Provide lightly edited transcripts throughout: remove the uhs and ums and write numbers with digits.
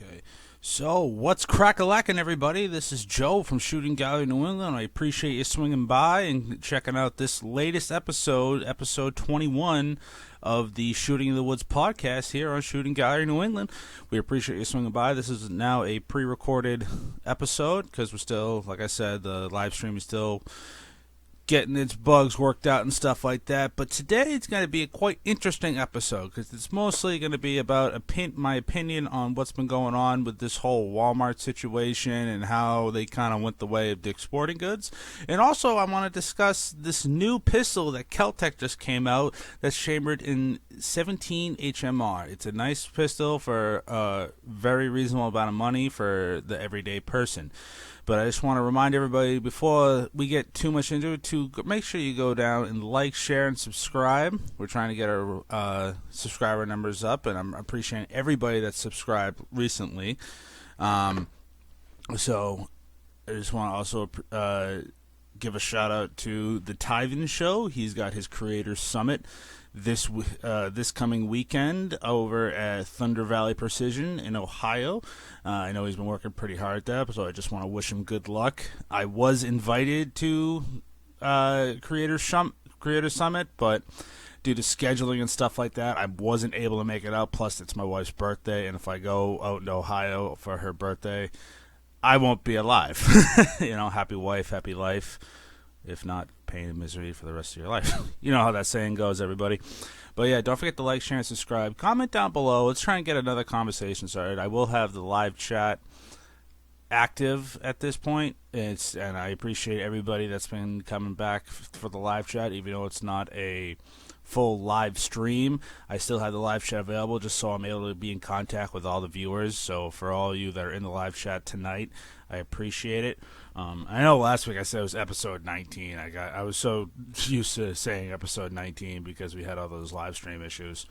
Okay. So, what's crack-a-lackin', everybody? This is Joe from Shooting Gallery New England. I appreciate you swinging by and checking out this latest episode, episode 21 of the Shooting in the Woods podcast here on Shooting Gallery New England. We appreciate you swinging by. This is now a pre-recorded episode because we're still, like I said, the live stream is still getting its bugs worked out and stuff like that. But today it's going to be a quite interesting episode because it's mostly going to be about my opinion on what's been going on with this whole Walmart situation and how they kind of went the way of Dick's Sporting Goods. And also I want to discuss this new pistol that Keltec just came out that's chambered in 17 HMR. It's a nice pistol for a very reasonable amount of money for the everyday person. But I just want to remind everybody before we get too much into it to make sure you go down and like, share, and subscribe. We're trying to get our subscriber numbers up, and I'm appreciating everybody that's subscribed recently. So I just want to also give a shout out to the Tyven Show. He's got his Creators Summit this coming weekend over at Thunder Valley Precision in Ohio. I know he's been working pretty hard at that, so I just want to wish him good luck. I was invited to Creator Summit, but due to scheduling and stuff like that, I wasn't able to make it out. Plus, it's my wife's birthday, and if I go out in Ohio for her birthday, I won't be alive. Happy wife, happy life. If not, pain and misery for the rest of your life. You know how that saying goes, everybody. But yeah, don't forget to like, share, and subscribe. Comment down below. Let's try and get another conversation started. I will have the live chat active at this point. And I appreciate everybody that's been coming back for the live chat, even though it's not a full live stream. I still have the live chat available just so I'm able to be in contact with all the viewers. So for all of you that are in the live chat tonight, I appreciate it. I know last week I said it was episode 19. I was so used to saying episode 19 because we had all those live stream issues.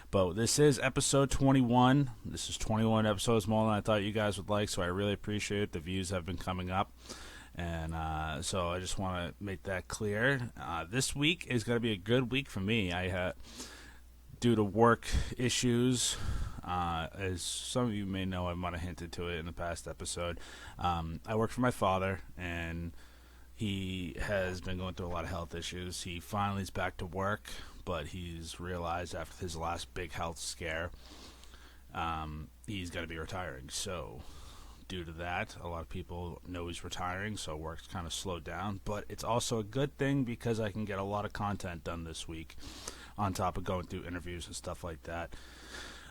But this is episode 21. This is 21 episodes more than I thought you guys would like, so I really appreciate it. The views have been coming up. And so I just want to make that clear. This week is going to be a good week for me. I had, due to work issues, as some of you may know, I might have hinted to it in the past episode. I work for my father, and he has been going through a lot of health issues. He finally is back to work, but he's realized after his last big health scare, he's going to be retiring. So due to that, a lot of people know he's retiring, so work's kind of slowed down. But it's also a good thing because I can get a lot of content done this week on top of going through interviews and stuff like that.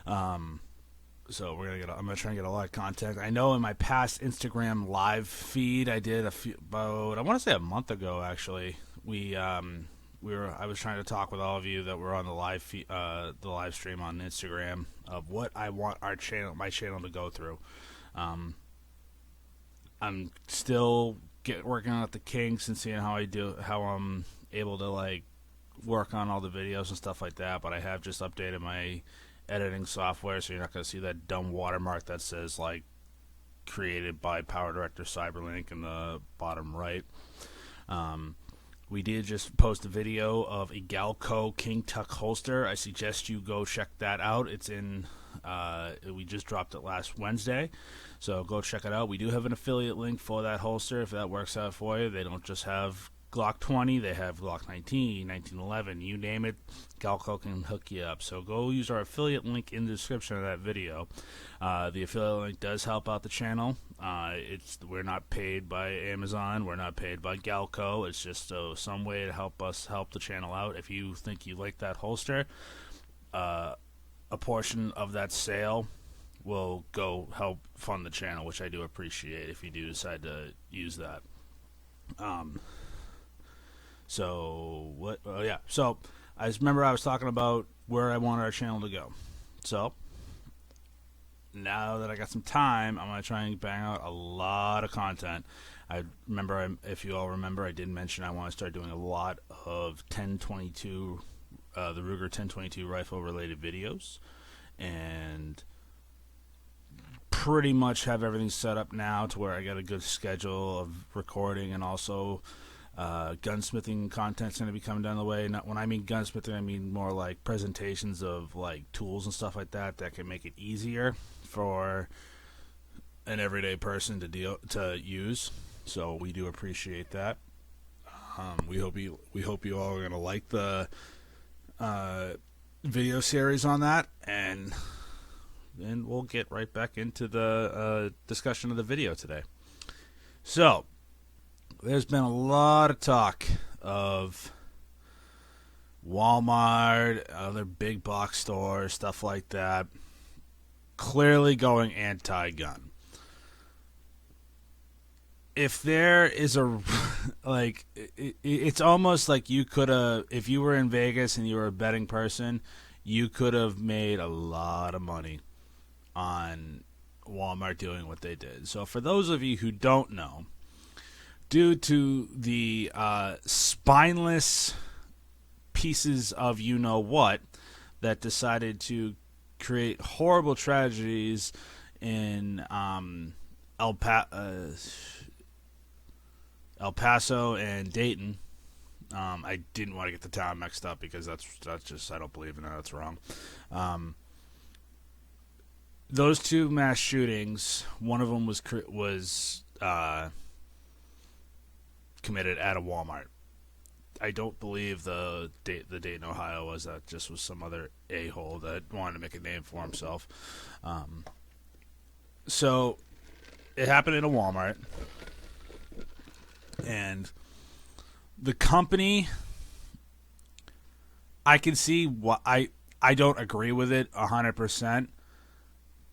So I'm gonna try and get a lot of content. I know in my past Instagram live feed, I did I want to say a month ago actually. I was trying to talk with all of you that were on the live feed, the live stream on Instagram of what I want my channel to go through. I'm still working out the kinks and seeing how I'm able to work on all the videos and stuff like that. But I have just updated my editing software, so you're not going to see that dumb watermark that says created by Power Director Cyberlink in the bottom right. We did just post a video of a Galco King Tuck holster. I suggest you go check that out. It's in we just dropped it last Wednesday, so go check it out. We do have an affiliate link for that holster if that works out for you. They don't just have Glock 20, they have Glock 19, 1911, you name it, Galco can hook you up. So go use our affiliate link in the description of that video. The affiliate link does help out the channel. We're not paid by Amazon, we're not paid by Galco. It's just some way to help us help the channel out. If you think you like that holster, a portion of that sale will go help fund the channel, which I do appreciate if you do decide to use that. So what? So I just remember I was talking about where I want our channel to go. So now that I got some time, I'm gonna try and bang out a lot of content. I remember, if you all remember, I did mention I want to start doing a lot of 1022, the Ruger 1022 rifle related videos, and pretty much have everything set up now to where I got a good schedule of recording, and also gunsmithing content's going to be coming down the way. When I mean gunsmithing, I mean more like presentations of tools and stuff like that can make it easier for an everyday person to use. So we do appreciate that. We hope you all are gonna like the video series on that, and we'll get right back into the discussion of the video today. So there's been a lot of talk of Walmart, other big box stores, stuff like that, clearly going anti-gun. If there is a, like, it's almost like you could have, if you were in Vegas and you were a betting person, you could have made a lot of money on Walmart doing what they did. So for those of you who don't know, due to the spineless pieces of you-know-what that decided to create horrible tragedies in El Paso and Dayton. I didn't want to get the town mixed up because that's just, I don't believe in that. That's wrong. Those two mass shootings, one of them was committed at a Walmart. I don't believe the Dayton, Ohio was. That just was some other a-hole that wanted to make a name for himself. So it happened in a Walmart, and the company, I can see what I don't agree with it 100%,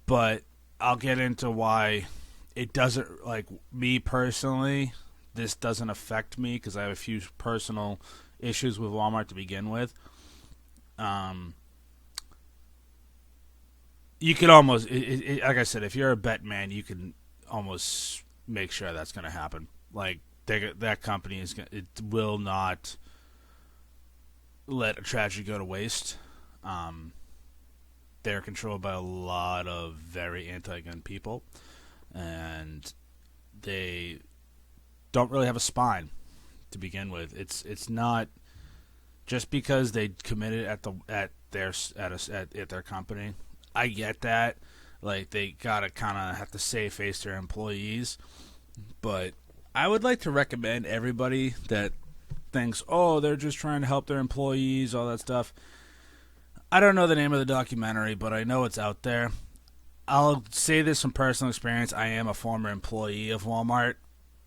but I'll get into why it doesn't, like, me personally, this doesn't affect me because I have a few personal issues with Walmart to begin with. You could almost, like I said, if you're a bet man, you can almost make sure that's going to happen. Like, that company it will not let a tragedy go to waste. They're controlled by a lot of very anti-gun people, and they don't really have a spine to begin with. It's not just because they committed at their company. I get that, like, they gotta kind of have to save face their employees, but I would like to recommend everybody that thinks, oh, they're just trying to help their employees, all that stuff. I don't know the name of the documentary, but I know it's out there. I'll say this from personal experience. I am a former employee of Walmart.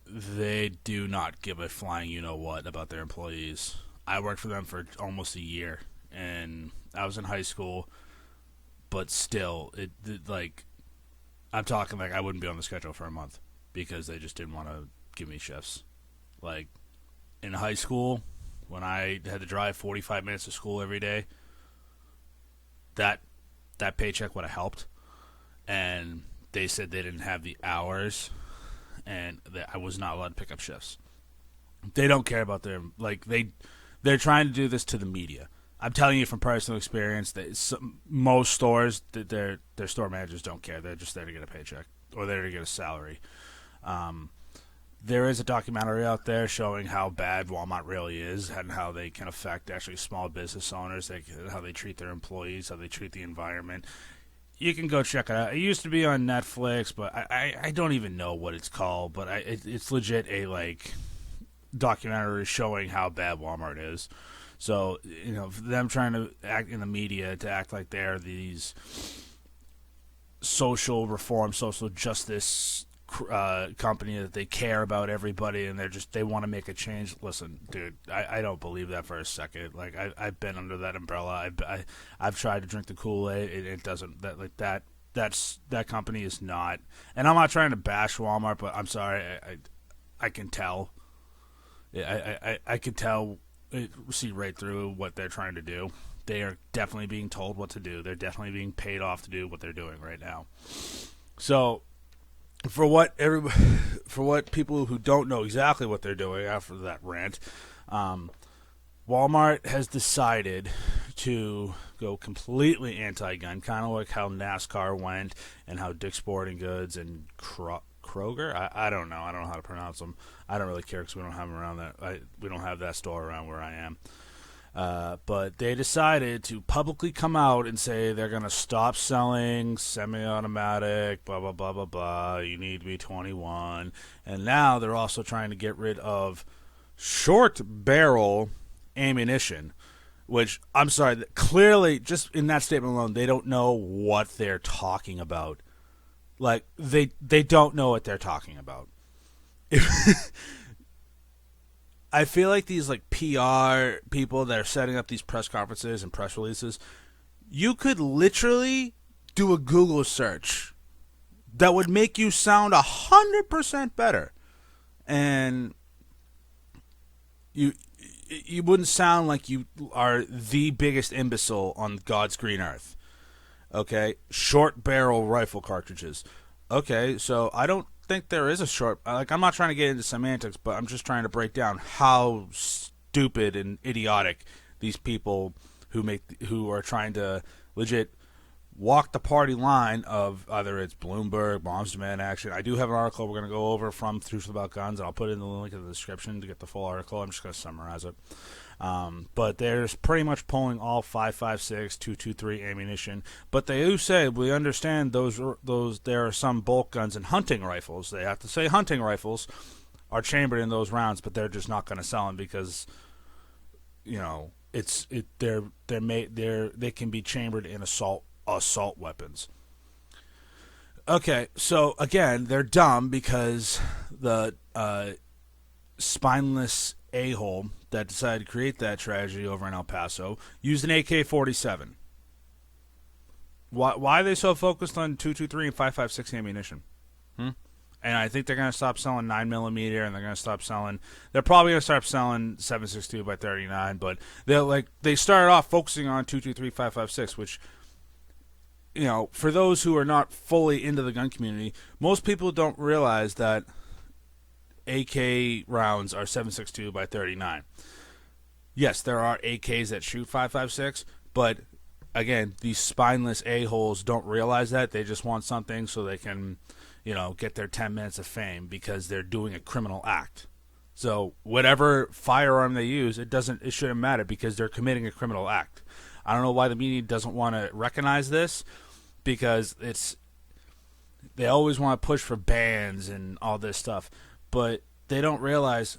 They do not give a flying you-know-what about their employees. I worked for them for almost a year, and I was in high school, but still, like, I'm talking like I wouldn't be on the schedule for a month because they just didn't want to give me shifts. Like, in high school, when I had to drive 45 minutes to school every day, that paycheck would have helped, and they said they didn't have the hours, and that I was not allowed to pick up shifts. They don't care about they're trying to do this to the media. I'm telling you from personal experience that most stores, their store managers don't care. They're just there to get a paycheck or there to get a salary. There is a documentary out there showing how bad Walmart really is and how they can affect actually small business owners, how they treat their employees, how they treat the environment. You can go check it out. It used to be on Netflix, but I don't even know what it's called. But it's legit a, like, documentary showing how bad Walmart is. So, them trying to act in the media to act like they're these social reform, social justice company that they care about everybody and they want to make a change. Listen, dude, I don't believe that for a second. Like, I've been under that umbrella. I've tried to drink the Kool-Aid. It doesn't, that company is not. And I'm not trying to bash Walmart, but I'm sorry, I can tell. I can tell, see right through what they're trying to do. They are definitely being told what to do. They're definitely being paid off to do what they're doing right now. So, for what people who don't know exactly what they're doing after that rant, Walmart has decided to go completely anti-gun, kind of like how NASCAR went and how Dick's Sporting Goods and Kroger. I don't know. I don't know how to pronounce them. I don't really care because we don't have them around we don't have that store around where I am. But they decided to publicly come out and say they're going to stop selling semi-automatic, blah, blah, blah, blah, blah. You need to be 21. And now they're also trying to get rid of short barrel ammunition, which, I'm sorry, clearly, just in that statement alone, they don't know what they're talking about. Like, they don't know what they're talking about. I feel like these like PR people that are setting up these press conferences and press releases, you could literally do a Google search that would make you sound 100% better, and you wouldn't sound like you are the biggest imbecile on God's green earth. Okay, short barrel rifle cartridges. Okay, so I don't think there is a short, like, I'm not trying to get into semantics, but I'm just trying to break down how stupid and idiotic these people who are trying to legit walk the party line of either it's Bloomberg, Moms Demand Action. I do have an article we're going to go over from Truth About Guns, and I'll put it in the link in the description to get the full article. I'm just going to summarize it. But there's pretty much pulling all 5.56, 223 ammunition. But they do say, we understand those there are some bolt guns and hunting rifles. They have to say hunting rifles are chambered in those rounds, but they're just not going to sell them because, you know, they can be chambered in assault weapons. Okay, so again, they're dumb because the spineless a-hole that decided to create that tragedy over in El Paso used an AK-47. Why are they so focused on 223 and 5.56 ammunition? And I think they're going to stop selling 9mm, and they're going to stop selling. They're probably going to start selling 7.62 by 39, but they started off focusing on 223, 5.56, which, you know, for those who are not fully into the gun community, most people don't realize that AK rounds are 7.62 by 39. Yes, there are AKs that shoot 5.56, but again, these spineless a-holes don't realize that. They just want something so they can, you know, get their 10 minutes of fame because they're doing a criminal act. So whatever firearm they use, it shouldn't matter because they're committing a criminal act. I don't know why the media doesn't want to recognize this, because they always want to push for bans and all this stuff, but they don't realize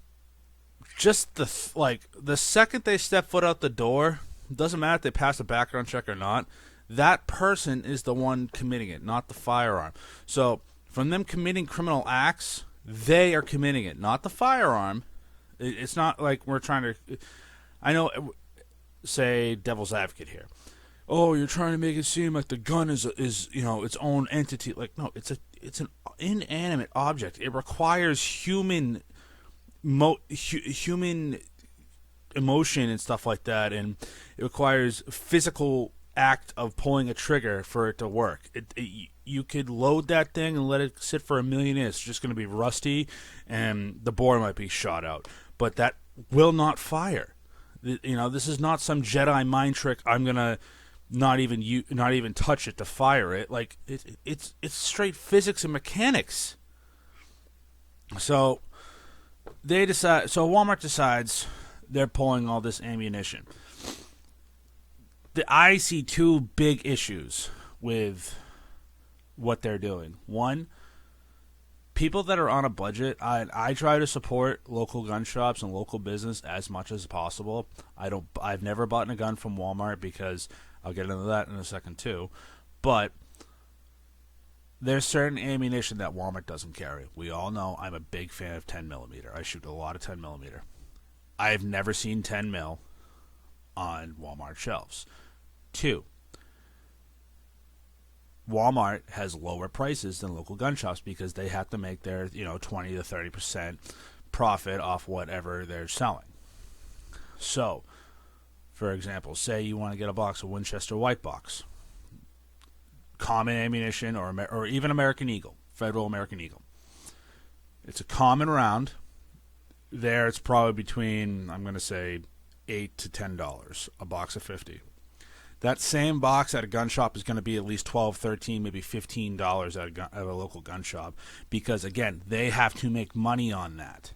just the second they step foot out the door, it doesn't matter if they pass a background check or not, that person is the one committing it, not the firearm. So from them committing criminal acts, they are committing it, not the firearm. It's not like we're trying to, I know, say devil's advocate here. Oh, you're trying to make it seem like the gun is you know, its own entity. Like, no, it's an inanimate object. It requires human emotion and stuff like that, and it requires physical act of pulling a trigger for it to work. You could load that thing and let it sit for a million years. It's just going to be rusty, and the bore might be shot out, but that will not fire. You know, this is not some Jedi mind trick. I'm gonna not even touch it to fire it. Like it's straight physics and mechanics. So Walmart decides they're pulling all this ammunition. I see two big issues with what they're doing. One, people that are on a budget, I try to support local gun shops and local business as much as possible. I've never bought a gun from Walmart because I'll get into that in a second too. But there's certain ammunition that Walmart doesn't carry. We all know I'm a big fan of 10mm. I shoot a lot of 10mm. I've never seen 10 mil on Walmart shelves. Two, Walmart has lower prices than local gun shops because they have to make their 20 to 30% profit off whatever they're selling. So, for example, say you want to get a box of Winchester White Box, common ammunition, or even American Eagle, Federal American Eagle. It's a common round. There, it's probably between, I'm going to say, $8 to $10, a box of 50. That same box at a gun shop is going to be at least $12, $13, maybe $15 at a local gun shop because, again, they have to make money on that.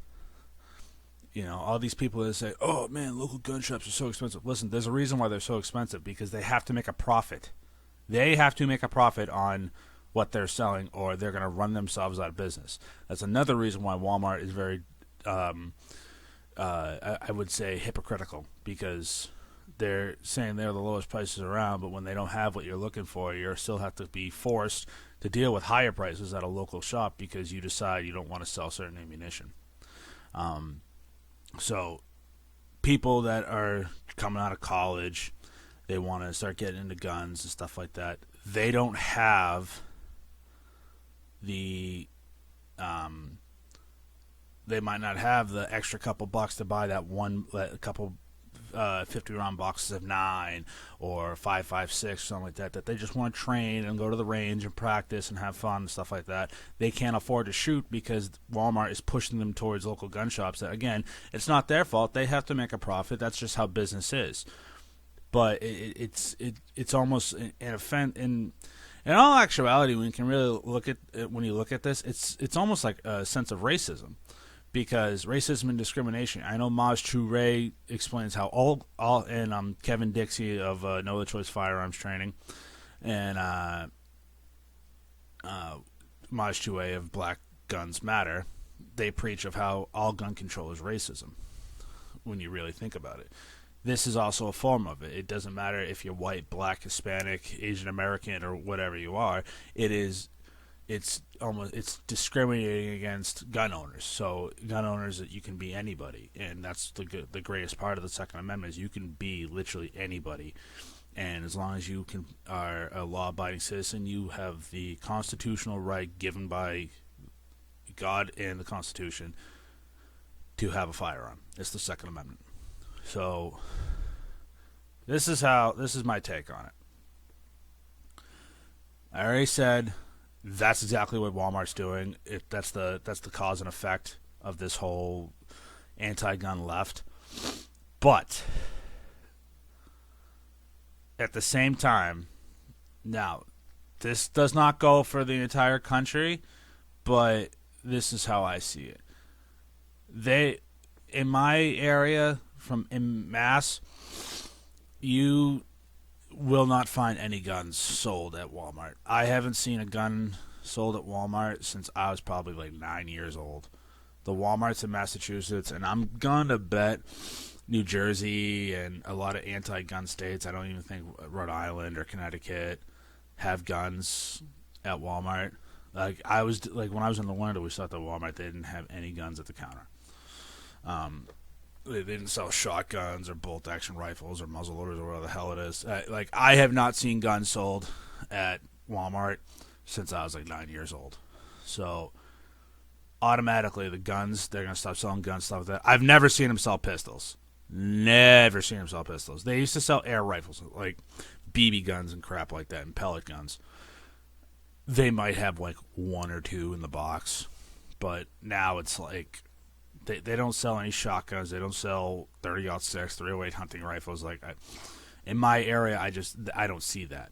all these people that say, oh man, local gun shops are so expensive. Listen, there's a reason why they're so expensive, because they have to make a profit. They have to make a profit on what they're selling, or they're going to run themselves out of business. That's another reason why Walmart is very, I would say, hypocritical, because they're saying they're the lowest prices around, but when they don't have what you're looking for, you still have to be forced to deal with higher prices at a local shop because you decide you don't want to sell certain ammunition. So people that are coming out of college, they want to start getting into guns and stuff like that. They don't have they might not have the extra couple bucks to buy that couple 50-round boxes of 9 or 5.56, something like that they just want to train and go to the range and practice and have fun and stuff like that. They can't afford to shoot because Walmart is pushing them towards local gun shops. That, again, it's not their fault. They have to make a profit. That's just how business is. But it's almost an offense. In all actuality, when you can really look at it, when you look at this, it's almost like a sense of racism. Because racism and discrimination. I know Maj Toure explains how all and Kevin Dixie of No Other Choice Firearms Training, and Maj Toure of Black Guns Matter, they preach of how all gun control is racism. When you really think about it, this is also a form of it. It doesn't matter if you're white, black, Hispanic, Asian American, or whatever you are. It's discriminating against gun owners. So gun owners, you can be anybody, and that's the greatest part of the Second Amendment is you can be literally anybody, and as long as you are a law-abiding citizen, you have the constitutional right given by God and the Constitution to have a firearm. It's the Second Amendment. So this is my take on it. I already said. That's exactly what Walmart's doing. That's the cause and effect of this whole anti-gun left. But at the same time, now this does not go for the entire country, but this is how I see it. In my area, in Mass, you will not find any guns sold at Walmart. I haven't seen a gun sold at Walmart since I was probably like 9 years old. The Walmarts in Massachusetts, and I'm going to bet New Jersey and a lot of anti-gun states, I don't even think Rhode Island or Connecticut have guns at Walmart. When I was in Orlando, we saw at the Walmart they didn't have any guns at the counter. They didn't sell shotguns or bolt-action rifles or muzzleloaders or whatever the hell it is. I have not seen guns sold at Walmart since I was like 9 years old. So automatically, the guns, they're going to stop selling guns, stuff like that. I've never seen them sell pistols. Never seen them sell pistols. They used to sell air rifles, like BB guns and crap like that, and pellet guns. They might have like one or two in the box, but now it's like they don't sell any shotguns. They don't sell 30-06, 308 hunting rifles. In my area, I don't see that.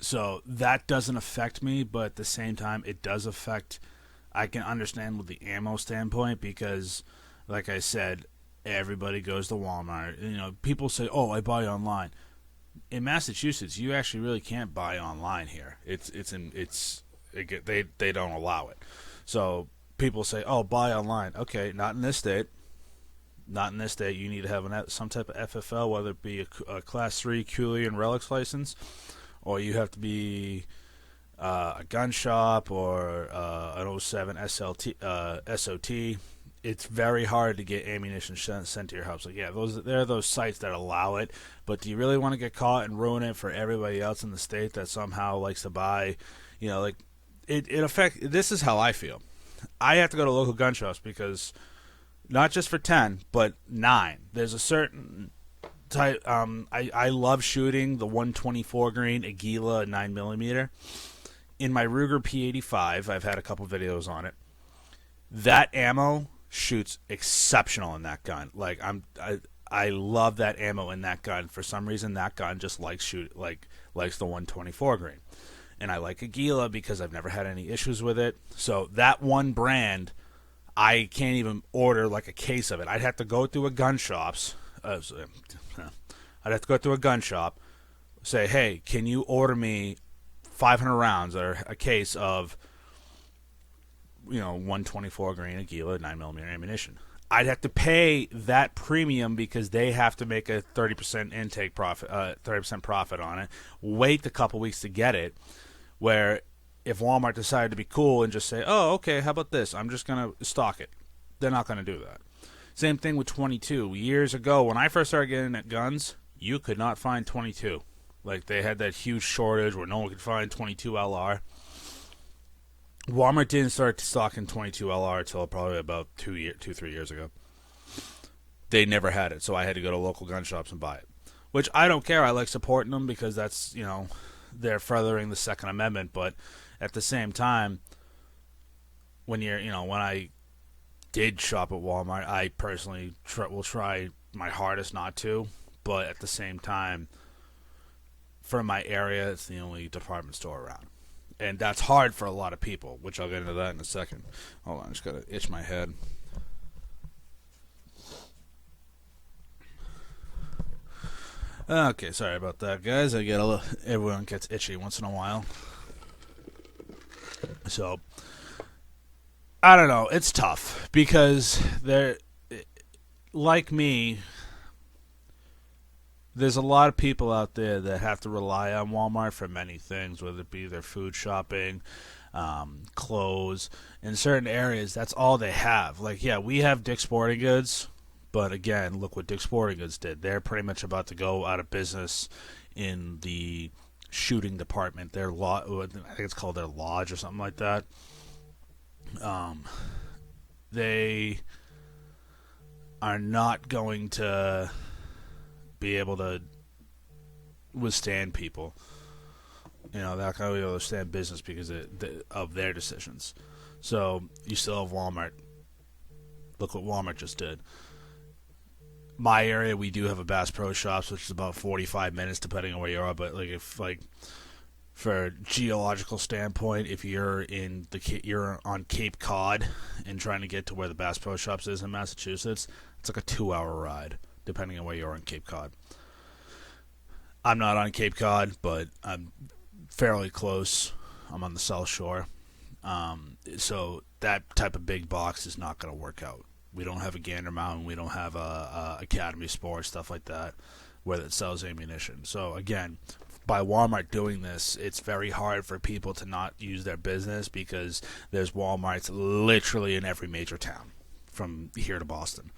So that doesn't affect me, but at the same time, it does affect. I can understand with the ammo standpoint because, like I said, everybody goes to Walmart. People say, "Oh, I buy online." In Massachusetts, you actually really can't buy online here. They don't allow it. So people say, "Oh, buy online." Okay, not in this state. Not in this state. You need to have some type of FFL, whether it be a Class 3 Cooley and Relics license, or you have to be a gun shop or an 07 SOT. It's very hard to get ammunition sent to your house. There are those sites that allow it, but do you really want to get caught and ruin it for everybody else in the state that somehow likes to buy? It affects. This is how I feel. I have to go to local gun shops because not just for 10, but 9. There's a certain type. I love shooting the 124 grain Aguila 9mm. In my Ruger P85, I've had a couple videos on it. That ammo shoots exceptional in that gun. I love that ammo in that gun. For some reason, that gun just likes the 124 grain. And I like Aguila because I've never had any issues with it. So that one brand, I can't even order like a case of it. I'd have to go through a gun shops. I'd have to go through a gun shop, say, hey, can you order me 500 rounds or a case of, 124 grain a kilo 9mm ammunition. I'd have to pay that premium because they have to make a 30% intake profit, 30% profit on it. Wait a couple weeks to get it. Where if Walmart decided to be cool and just say, "Oh, okay, how about this? I'm just gonna stock it," they're not gonna do that. Same thing with 22. Years ago, when I first started getting at guns, you could not find 22. Like they had that huge shortage where no one could find 22 LR. Walmart didn't start stocking 22 LR until probably about 3 years ago. They never had it, so I had to go to local gun shops and buy it. Which I don't care. I like supporting them because that's, they're furthering the Second Amendment. But at the same time, when when I did shop at Walmart, I personally will try my hardest not to. But at the same time, for my area, it's the only department store around. And that's hard for a lot of people, which I'll get into that in a second. Hold on, I just got to itch my head. Okay, sorry about that, guys. Everyone gets itchy once in a while. So, I don't know. It's tough because like me, there's a lot of people out there that have to rely on Walmart for many things, whether it be their food shopping, clothes. In certain areas, that's all they have. Like, yeah, we have Dick's Sporting Goods, but again, look what Dick's Sporting Goods did. They're pretty much about to go out of business in the shooting department. I think it's called their lodge or something like that. They are not going to be able to withstand people. They're not going to be able to withstand business because of their decisions. So you still have Walmart. Look what Walmart just did. My area, we do have a Bass Pro Shops, which is about 45 minutes depending on where you are. But for a geological standpoint, if you're you're on Cape Cod and trying to get to where the Bass Pro Shops is in Massachusetts, it's like a 2-hour ride, depending on where you are on Cape Cod. I'm not on Cape Cod, but I'm fairly close. I'm on the South Shore. So that type of big box is not going to work out. We don't have a Gander Mountain. We don't have a Academy Sports, stuff like that, where it sells ammunition. So again, by Walmart doing this, it's very hard for people to not use their business because there's Walmarts literally in every major town, from here to Boston.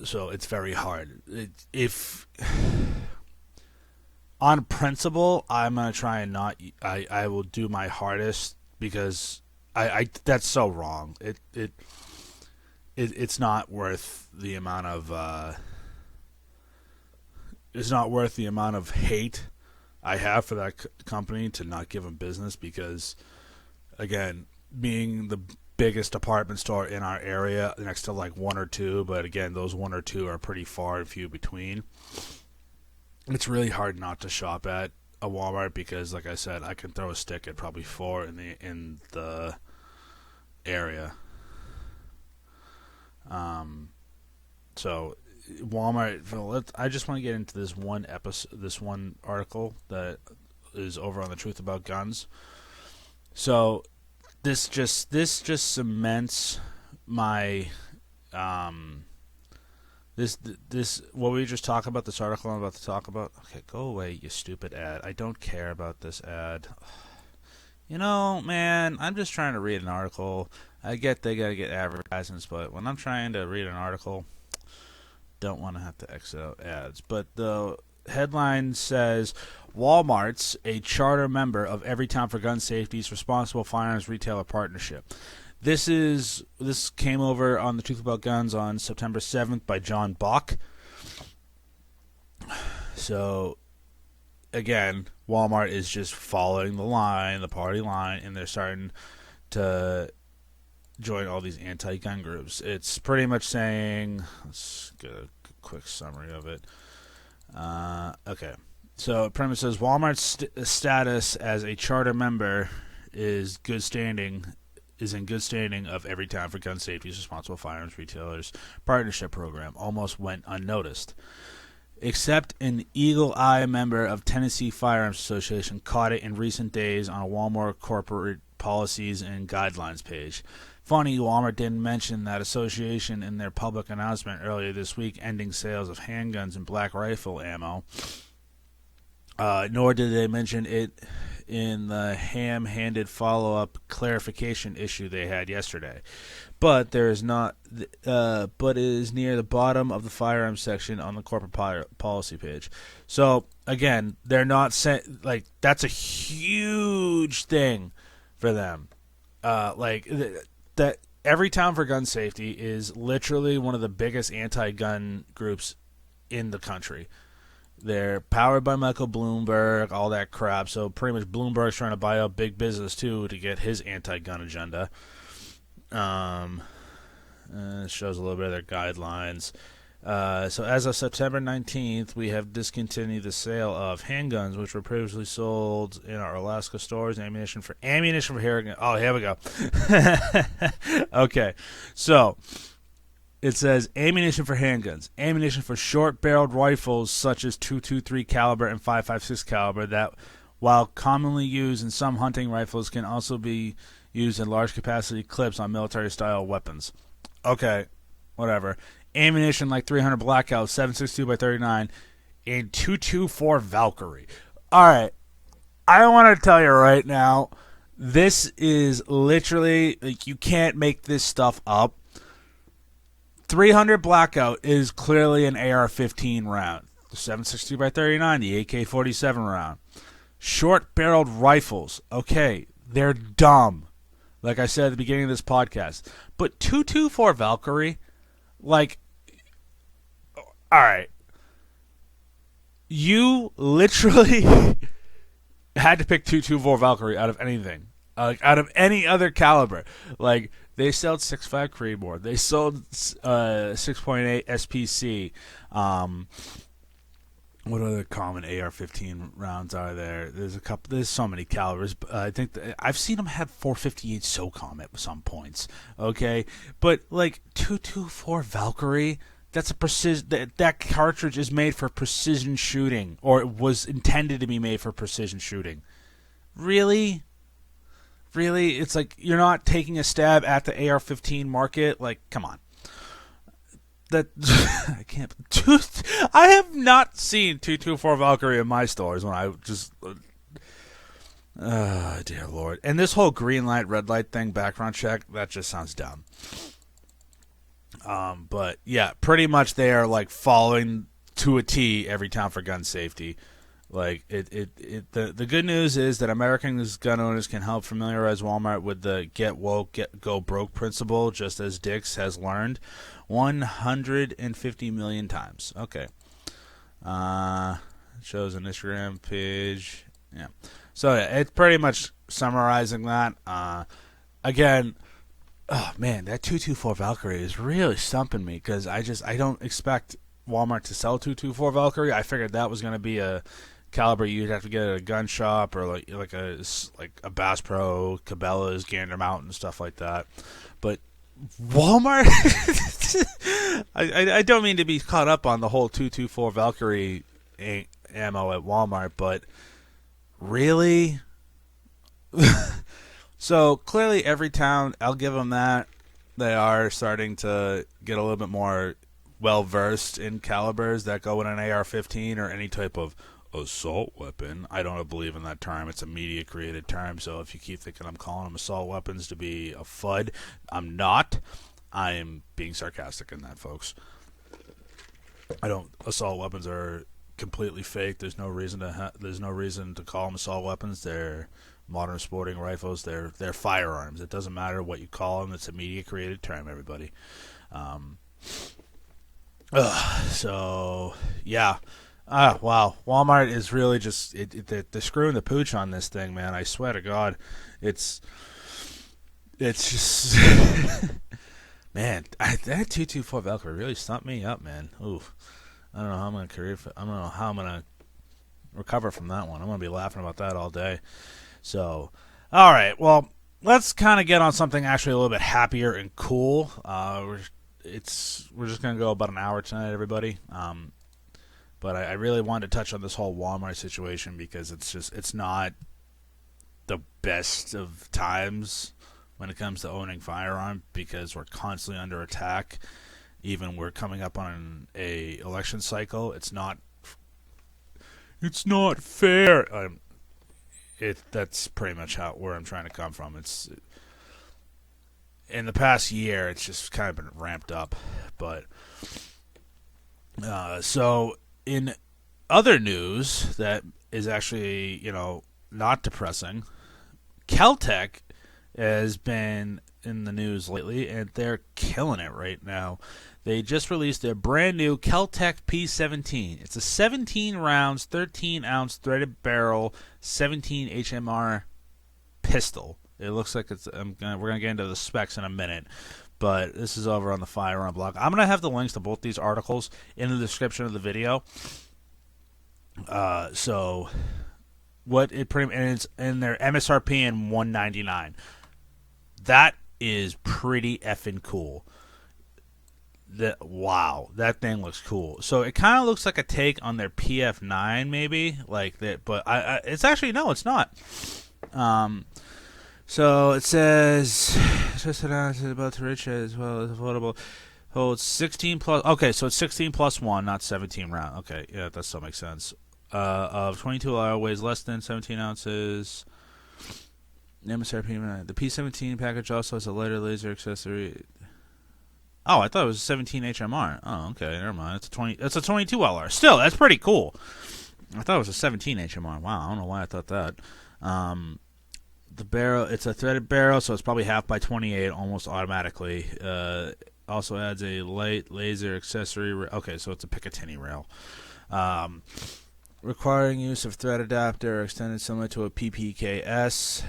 So it's very hard. If on principle, I'm gonna try and not. I will do my hardest because I that's so wrong. It's not worth the amount of. It's not worth the amount of hate I have for that company to not give them business because, again, being the biggest department store in our area next to like one or two, but again, those one or two are pretty far and few between. It's really hard not to shop at a Walmart because, like I said, I can throw a stick at probably 4 in the area. So Walmart. I just want to get into this one article that is over on the Truth About Guns. So this just cements my this what we just talked about. This article I'm about to talk about. Okay, go away, you stupid ad. I don't care about this ad. Man, I'm just trying to read an article. I get they gotta get advertisements, but when I'm trying to read an article, don't want to have to exit out ads. But the headline says, Walmart's a charter member of Everytown for Gun Safety's Responsible Firearms Retailer Partnership. This came over on the Truth About Guns on September 7th by John Bach. So, again, Walmart is just following the party line, and they're starting to join all these anti-gun groups. It's pretty much saying, let's get a quick summary of it. Okay. So it pretty much says Walmart's status as a charter member is good standing is in good standing of Everytown for Gun Safety's Responsible Firearms Retailers Partnership Program almost went unnoticed. Except an eagle eye member of Tennessee Firearms Association caught it in recent days on a Walmart corporate policies and guidelines page. Funny, Walmart didn't mention that association in their public announcement earlier this week ending sales of handguns and black rifle ammo. Nor did they mention it in the ham-handed follow-up clarification issue they had yesterday. But there is not. But it is near the bottom of the firearms section on the corporate policy page. So again, they're not like that's a huge thing for them. That Everytown for Gun Safety is literally one of the biggest anti-gun groups in the country. They're powered by Michael Bloomberg, all that crap. So pretty much Bloomberg's trying to buy up big business too to get his anti-gun agenda. It shows a little bit of their guidelines. So as of September 19th, we have discontinued the sale of handguns, which were previously sold in our Alaska stores. Ammunition for handguns. Oh, here we go. Okay, so it says ammunition for handguns, ammunition for short-barreled rifles such as .223 caliber and .556 caliber that, while commonly used in some hunting rifles, can also be used in large-capacity clips on military-style weapons. Okay, whatever. Ammunition like 300 Blackout, 7.62 by 39, and .224 Valkyrie. All right, I want to tell you right now, this is literally, like, you can't make this stuff up. 300 Blackout is clearly an AR-15 round. The 7.62 by 39, the AK-47 round. Short-barreled rifles, okay, they're dumb. Like I said at the beginning of this podcast. But .224 Valkyrie, like, all right. You literally had to pick .224 Valkyrie out of anything. Out of any other caliber. Like, they sold 6.5 Creedmoor. They sold 6.8 SPC. What other common AR-15 rounds are there? There's a couple. There's so many calibers. I think I've seen them have 458 SOCOM at some points. Okay, but like .224 Valkyrie, that's a precision. That cartridge is made for precision shooting, or it was intended to be made for precision shooting. Really? It's like you're not taking a stab at the AR-15 market. Like, come on. That I can't. I have not seen .224 Valkyrie in my stores when I just. Dear Lord! And this whole green light, red light thing, background check, that just sounds dumb. But yeah, pretty much they are like following to a T Everytown for Gun Safety. Like the good news is that American gun owners can help familiarize Walmart with the get woke, go broke principle, just as Dick's has learned 150 million times. Okay. Shows an Instagram page. Yeah. So yeah, it's pretty much summarizing that. Again, oh man, that .224 Valkyrie is really stumping me because I don't expect Walmart to sell .224 Valkyrie. I figured that was going to be a caliber you'd have to get at a gun shop or like a Bass Pro, Cabela's, Gander Mountain, stuff like that. But Walmart, I don't mean to be caught up on the whole .224 Valkyrie ammo at Walmart, but really? So clearly Everytown, I'll give them that. They are starting to get a little bit more well-versed in calibers that go in an AR-15 or any type of assault weapon. I don't believe in that term. It's a media-created term, so if you keep thinking I'm calling them assault weapons to be a FUD, I'm not. I am being sarcastic in that, folks. Assault weapons are completely fake. There's no reason to call them assault weapons. They're modern sporting rifles. They're firearms. It doesn't matter what you call them. It's a media-created term, everybody. So, yeah. Wow. Walmart is really just they're screwing the pooch on this thing, man. I swear to God. It's just... Man, that .224 Valkyrie really stumped me up, man. Oof. I don't know how I'm gonna recover from that one. I'm gonna be laughing about that all day. So, all right. Well, let's kind of get on something actually a little bit happier and cool. We're just gonna go about an hour tonight, everybody. But I really wanted to touch on this whole Walmart situation because it's not the best of times when it comes to owning firearm, because we're constantly under attack. Even we're coming up on a election cycle. It's not fair. That's pretty much where I'm trying to come from. It's in the past year, it's just kind of been ramped up. But so in other news that is actually, not depressing, Keltec has been in the news lately, and they're killing it right now. They just released their brand new Keltec P17. It's a 17 rounds, 13-ounce threaded barrel, 17 HMR pistol. It looks like we're gonna get into the specs in a minute, but this is over on the Firearm blog. I'm gonna have the links to both these articles in the description of the video. So what it pretty and it's in their MSRP in $199. That is pretty effing cool. Wow, that thing looks cool. So it kind of looks like a take on their PF9, maybe like that, but it's actually no, it's not. So it says just announced about to reach as well as affordable. Holds 16 plus. Okay, so it's 16 plus 1, not 17 round. Okay, yeah, that still makes sense. Of 22 hour, weighs less than 17 ounces. MSRP. The P17 package also has a lighter laser accessory. Oh, I thought it was a 17 HMR. Oh, okay, never mind. It's a 22 LR. Still, that's pretty cool. I thought it was a 17 HMR. Wow, I don't know why I thought that. The barrel, it's a threaded barrel, so it's probably half by 28 almost automatically. Also adds a light laser accessory. Okay, so it's a Picatinny rail. Requiring use of thread adapter extended similar to a PPK/S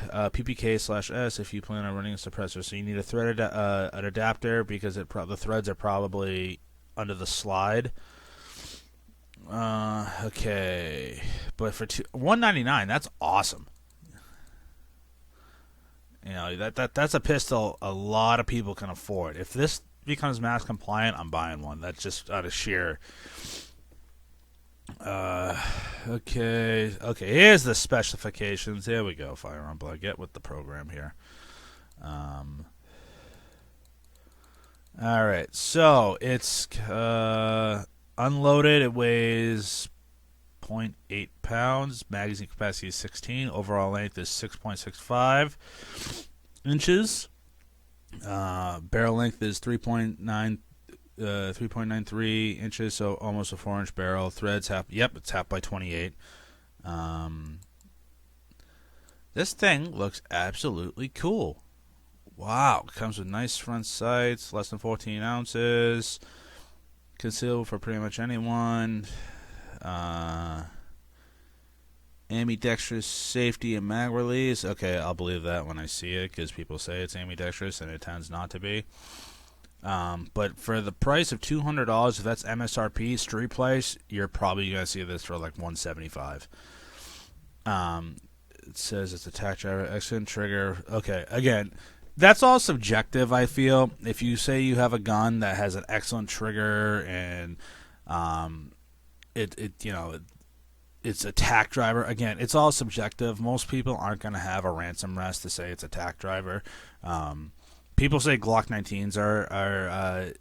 if you plan on running a suppressor. So you need a thread an adapter because the threads are probably under the slide. Okay, but for $199, that's awesome. That's a pistol a lot of people can afford. If this becomes mass compliant, I'm buying one. That's just out of sheer. Okay. Here's the specifications. There we go. Firearm blog. Get with the program here. All right. So it's unloaded. It weighs 0.8 pounds. Magazine capacity is 16. Overall length is 6.65 inches. Barrel length is 3.93 inches, so almost a 4-inch barrel. Threads it's half by 28. This thing looks absolutely cool. Wow, comes with nice front sights, less than 14 ounces, concealable for pretty much anyone. Ambidextrous safety and mag release. Okay, I'll believe that when I see it because people say it's ambidextrous and it tends not to be. But for the price of $200, if that's MSRP street price, you're probably gonna see this for like $175. It says it's a tack driver, excellent trigger. Okay, again, that's all subjective. I feel if you say you have a gun that has an excellent trigger and it's a tack driver. Again, it's all subjective. Most people aren't gonna have a ransom rest to say it's a tack driver. People say Glock 19s are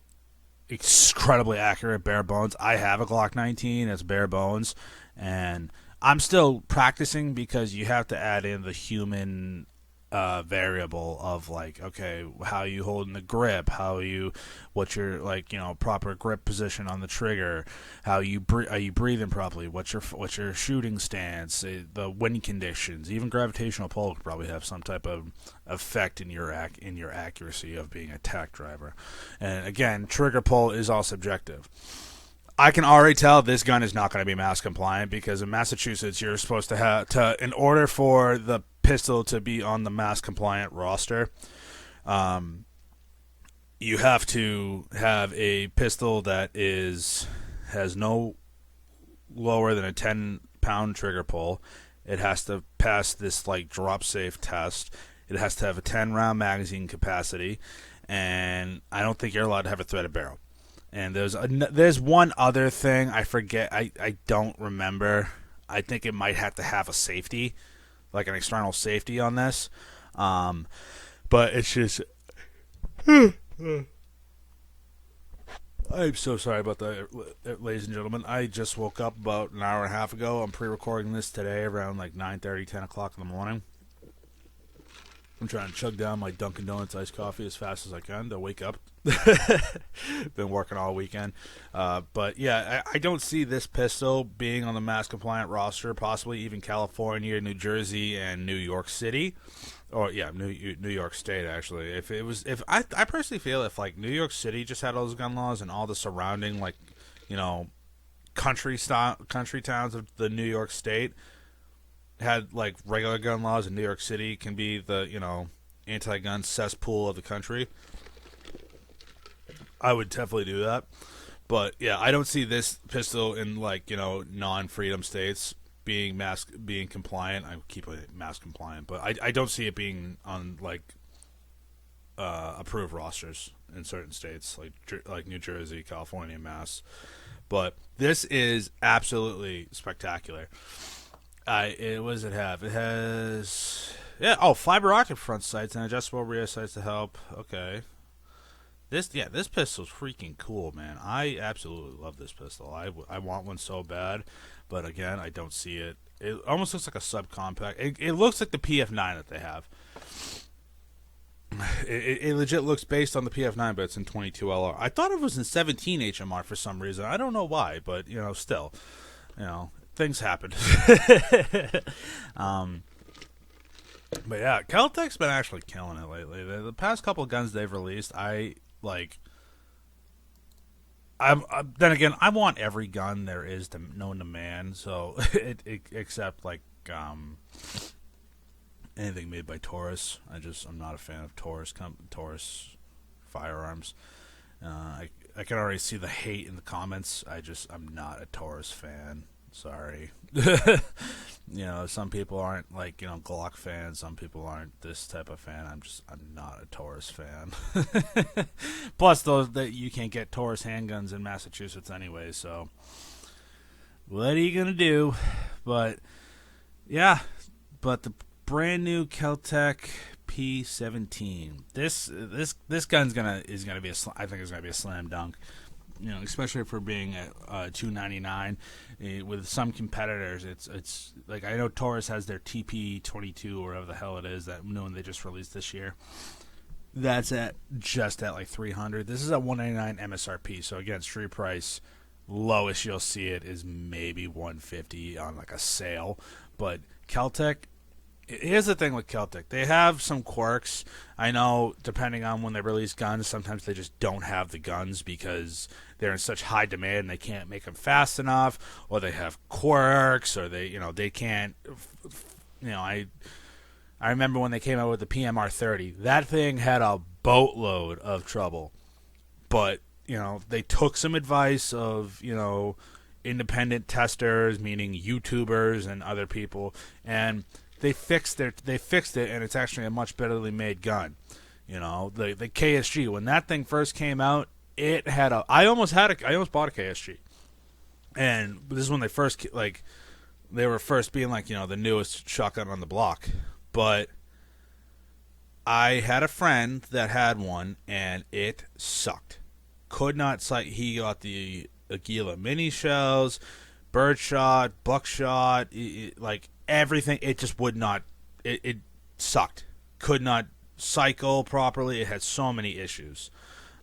incredibly accurate, bare bones. I have a Glock 19. It's bare bones. And I'm still practicing because you have to add in the human variable of like, okay, how you holding the grip, what's your proper grip position on the trigger, are you breathing properly, what's your shooting stance, the wind conditions, even gravitational pull could probably have some type of effect in your accuracy of being a tack driver. And again, trigger pull is all subjective. I can already tell this gun is not going to be mass compliant because in Massachusetts you're supposed to have in order for the pistol to be on the mass compliant roster, you have to have a pistol that has no lower than a 10-pound trigger pull. It has to pass this like drop safe test. It has to have a 10-round magazine capacity, and I don't think you're allowed to have a threaded barrel. And there's one other thing I forget. I don't remember. I think it might have to have a safety, like an external safety on this. But it's just... I'm so sorry about that, ladies and gentlemen. I just woke up about an hour and a half ago. I'm pre-recording this today around like 9:30, 10 o'clock in the morning. I'm trying to chug down my Dunkin' Donuts iced coffee as fast as I can to wake up. Been working all weekend. But yeah, I don't see this pistol being on the mass compliant roster, possibly even California, New Jersey, and New York City. Or yeah, New York State actually. If I personally feel if like New York City just had all those gun laws and all the surrounding like, you know, country towns of the New York State had like regular gun laws, and New York City can be the, you know, anti-gun cesspool of the country, I would definitely do that. But yeah, I don't see this pistol in like, you know, non-freedom states being compliant. I keep it mass compliant, but I don't see it being on like approved rosters in certain states like New Jersey, California, Mass. But this is absolutely spectacular. What does it have? It has fiber optic front sights and adjustable rear sights to help. Okay. This pistol's freaking cool, man. I absolutely love this pistol. I want one so bad, but again, I don't see it. It almost looks like a subcompact. It looks like the PF9 that they have. It legit looks based on the PF9, but it's in 22 LR. I thought it was in 17 HMR for some reason. I don't know why, but you know, still, you know, things happen. But yeah, Keltec's been actually killing it lately. The past couple guns they've released, then again, I want every gun there is known to man. So except like anything made by Taurus. I'm not a fan of Taurus Firearms. I can already see the hate in the comments. I'm not a Taurus fan. Sorry. You know, some people aren't like, you know, Glock fans. Some people aren't this type of fan. I'm not a Taurus fan. Plus, that you can't get Taurus handguns in Massachusetts anyway. So, what are you gonna do? But yeah, the brand new Keltec P17. This gun's is gonna be I think it's gonna be a slam dunk. You know, especially for being at $299. With some competitors, it's like, I know Taurus has their TP22 or whatever the hell it is, that new one they just released this year. That's just at like $300. This is at $199 MSRP. So again, street price, lowest you'll see it is maybe $150 on like a sale. But Keltec. Here's the thing with Keltec. They have some quirks. I know, depending on when they release guns, sometimes they just don't have the guns because they're in such high demand and they can't make them fast enough, or they have quirks, or they can't. You know, I remember when they came out with the PMR-30. That thing had a boatload of trouble, but you know, they took some advice of, you know, independent testers, meaning YouTubers and other people, and they fixed it, and it's actually a much betterly made gun. You know, the KSG, when that thing first came out, it had I almost bought a KSG, and this is when they were first being like, you know, the newest shotgun on the block. But I had a friend that had one, and it sucked. Could not sight. He got the Aguila mini shells, birdshot, buckshot, like everything. It just would not. It sucked. Could not cycle properly. It had so many issues,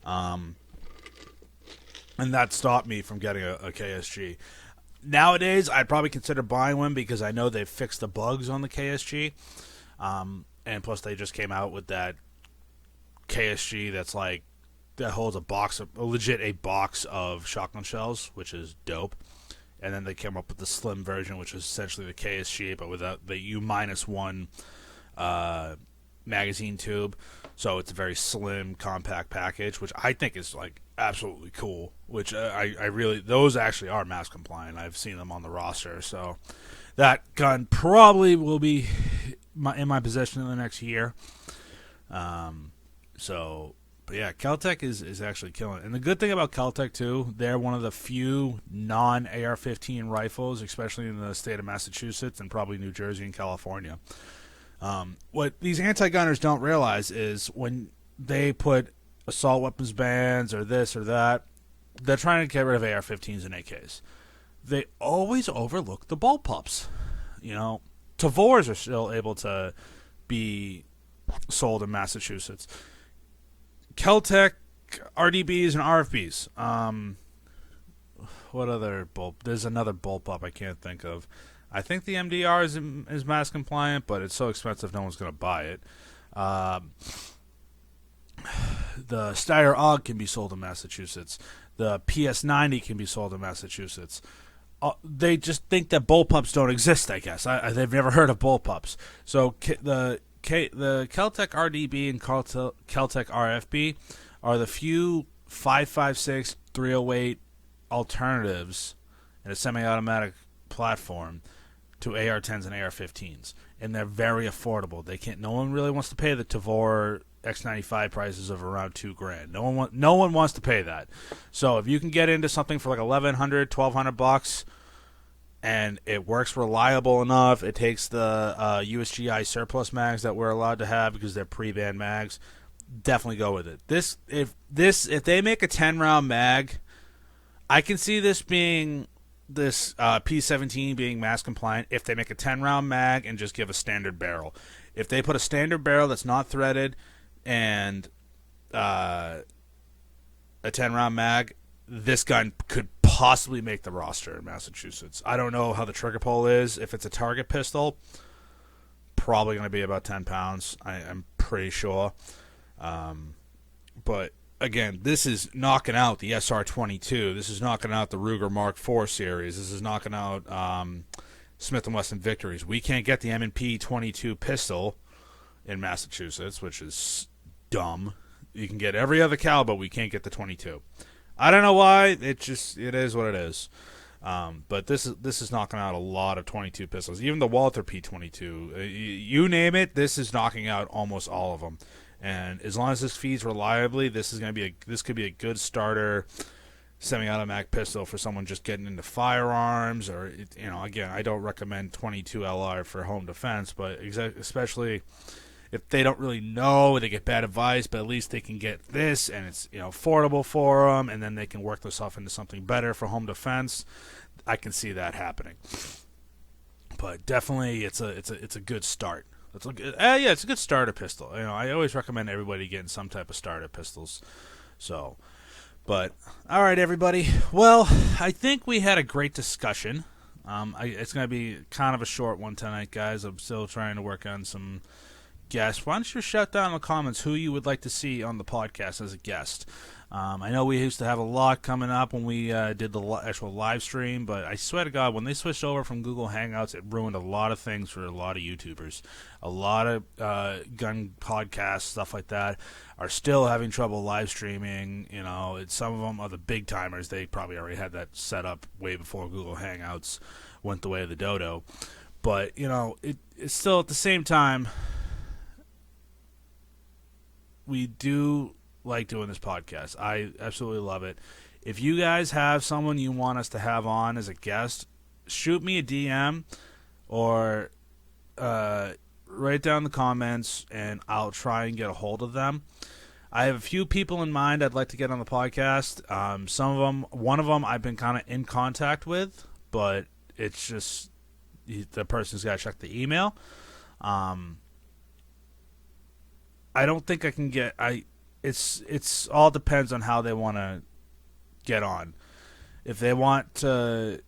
and that stopped me from getting a KSG. Nowadays, I'd probably consider buying one because I know they've fixed the bugs on the KSG, and plus they just came out with that KSG that holds a box of shotgun shells, which is dope. And then they came up with the slim version, which is essentially the KSG, but without the U-1 magazine tube. So it's a very slim, compact package, which I think is like absolutely cool. Which I really, those actually are mass compliant. I've seen them on the roster. So that gun probably will be in my possession in the next year. But yeah, Keltec is actually killing it. And the good thing about Keltec, too, they're one of the few non-AR-15 rifles, especially in the state of Massachusetts and probably New Jersey and California. What these anti-gunners don't realize is when they put assault weapons bans or this or that, they're trying to get rid of AR-15s and AKs. They always overlook the bullpups. Tavors are still able to be sold in Massachusetts. Keltec, RDBs, and RFBs. What other bull? There's another bullpup I can't think of. I think the MDR is mass compliant, but it's so expensive no one's going to buy it. The Steyr AUG can be sold in Massachusetts. The PS90 can be sold in Massachusetts. They just think that bullpups don't exist, I guess. They've never heard of bullpups. So the Keltec RDB and Keltec RFB are the few 5.56, 308 alternatives in a semi-automatic platform to AR-10s and AR-15s, and they're very affordable. No one really wants to pay the Tavor X95 prices of around $2,000. No one wants to pay that. So if you can get into something for like $1,100, $1,200, and it works reliable enough, it takes the USGI surplus mags that we're allowed to have because they're pre-banned mags. Definitely go with it. If they make a 10-round mag, I can see this P17 being mass compliant if they make a 10-round mag and just give a standard barrel. If they put a standard barrel that's not threaded and a 10-round mag, this gun could possibly make the roster in Massachusetts. I don't know how the trigger pull is. If it's a target pistol, probably going to be about 10 pounds. I'm pretty sure. But again, this is knocking out the SR22. This is knocking out the Ruger Mark IV series. This is knocking out Smith & Wesson Victories. We can't get the M&P 22 pistol in Massachusetts, which is dumb. You can get every other caliber, we can't get the 22. I don't know why. It is what it is. But this is knocking out a lot of 22 pistols. Even the Walther P22. You name it, this is knocking out almost all of them. And as long as this feeds reliably, this could be a good starter semi-automatic pistol for someone just getting into firearms, or again, I don't recommend 22 LR for home defense, but especially if they don't really know, they get bad advice, but at least they can get this, and it's affordable for them, and then they can work themselves into something better for home defense. I can see that happening, but definitely it's a good start. It's a good starter pistol. I always recommend everybody getting some type of starter pistols. So, but all right, everybody. Well, I think we had a great discussion. It's going to be kind of a short one tonight, guys. I'm still trying to work on some guests. Why don't you shout down in the comments who you would like to see on the podcast as a guest? I know we used to have a lot coming up when we did the actual live stream, but I swear to God, when they switched over from Google Hangouts, it ruined a lot of things for a lot of YouTubers. A lot of gun podcasts, stuff like that, are still having trouble live streaming. Some of them are the big timers. They probably already had that set up way before Google Hangouts went the way of the dodo. But, it's still at the same time, we do like doing this podcast. I absolutely love it. If you guys have someone you want us to have on as a guest, shoot me a DM or write down the comments, and I'll try and get a hold of them. I have a few people in mind I'd like to get on the podcast. One of them I've been kind of in contact with, but it's just the person's got to check the email. I don't think I can get. It's all depends on how they want to get on. If they want to,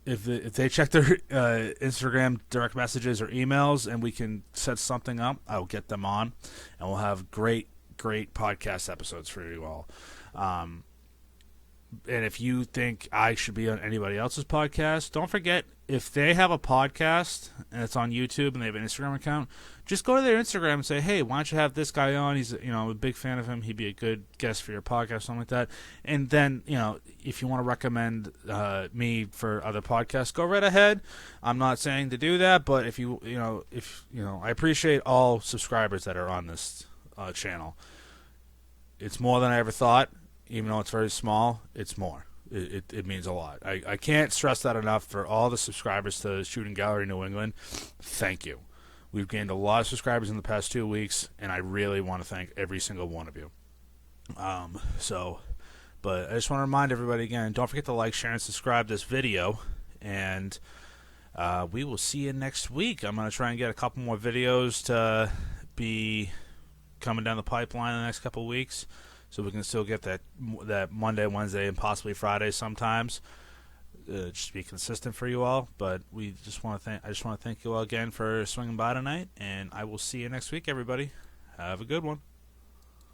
if they check their Instagram direct messages or emails, and we can set something up, I'll get them on, and we'll have great podcast episodes for you all. And if you think I should be on anybody else's podcast, don't forget, if they have a podcast and it's on YouTube and they have an Instagram account, just go to their Instagram and say, hey, why don't you have this guy on? He's, I'm a big fan of him. He'd be a good guest for your podcast, something like that. And then, if you want to recommend me for other podcasts, go right ahead. I'm not saying to do that, but if I appreciate all subscribers that are on this channel. It's more than I ever thought. Even though it's very small, it's more. It means a lot. I can't stress that enough for all the subscribers to Shooting Gallery New England. Thank you. We've gained a lot of subscribers in the past 2 weeks, and I really want to thank every single one of you. But I just want to remind everybody again, don't forget to like, share, and subscribe this video, and we will see you next week. I'm going to try and get a couple more videos to be coming down the pipeline in the next couple of weeks, so we can still get that Monday, Wednesday, and possibly Friday sometimes. Just be consistent for you all. But I just want to thank you all again for swinging by tonight, and I will see you next week, everybody. Have a good one.